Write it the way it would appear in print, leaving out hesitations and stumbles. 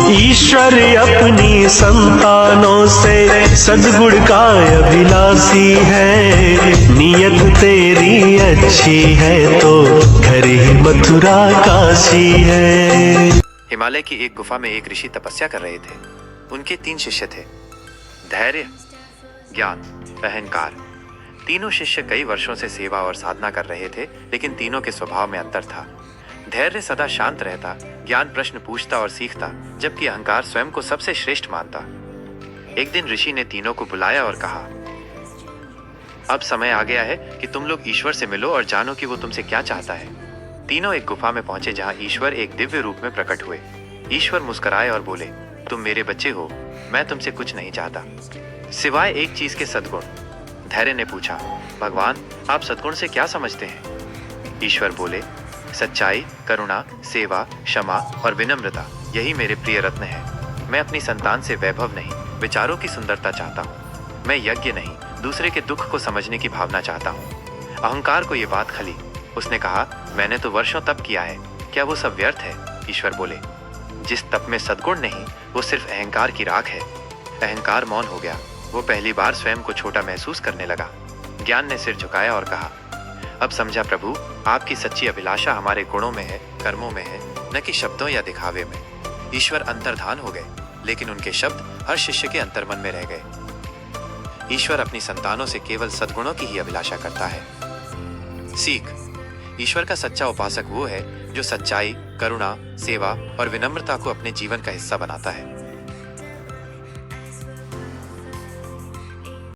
ईश्वर अपनी संतानों से सद्गुण का अभिलाषी है। नियत तेरी अच्छी है तो घर ही मथुरा काशी है। हिमालय की एक गुफा में एक ऋषि तपस्या कर रहे थे। उनके 3 शिष्य थे, धैर्य, ज्ञान, अहंकार। तीनों शिष्य कई वर्षों से सेवा और साधना कर रहे थे, लेकिन तीनों के स्वभाव में अंतर था। धैर्य सदा शांत रहता, ज्ञान प्रश्न पूछता और सीखता, जबकि अहंकार स्वयं को सबसे श्रेष्ठ मानता। एक दिन ऋषि ने तीनों को बुलाया और कहा, अब समय आ गया है कि तुम लोग ईश्वर से मिलो और जानो कि वो तुमसे क्या चाहता है। तीनों एक गुफा में पहुंचे जहां ईश्वर एक दिव्य रूप में प्रकट हुए। ईश्वर मुस्कुराए और बोले, तुम मेरे बच्चे हो, मैं तुमसे कुछ नहीं चाहता सिवाय एक चीज के, सद्गुण। धैर्य ने पूछा, भगवान आप सद्गुण से क्या समझते हैं? ईश्वर बोले, सच्चाई, करुणा, सेवा, क्षमा और विनम्रता, यही मेरे प्रिय रत्न है। मैं अपनी संतान से वैभव नहीं, विचारों की सुंदरता चाहता हूँ। मैं यज्ञ नहीं, दूसरे के दुख को समझने की भावना चाहता हूँ। अहंकार को ये बात खली। उसने कहा, मैंने तो वर्षों तप किया है, क्या वो सब व्यर्थ है? ईश्वर बोले, जिस तप में सद्गुण नहीं, वो सिर्फ अहंकार की राख है। अहंकार मौन हो गया। वो पहली बार स्वयं को छोटा महसूस करने लगा। ज्ञान ने सिर झुकाया और कहा, अब समझा प्रभु, आपकी सच्ची अभिलाषा हमारे गुणों में है, कर्मों में है, न कि शब्दों या दिखावे में। ईश्वर अंतर्धान हो गए, लेकिन उनके शब्द हर शिष्य के अंतर्मन में रह गए। ईश्वर अपनी संतानों से केवल सद्गुणों की ही अभिलाषा करता है। सीख, ईश्वर का सच्चा उपासक वो है जो सच्चाई, करुणा, सेवा और विनम्रता को अपने जीवन का हिस्सा बनाता है।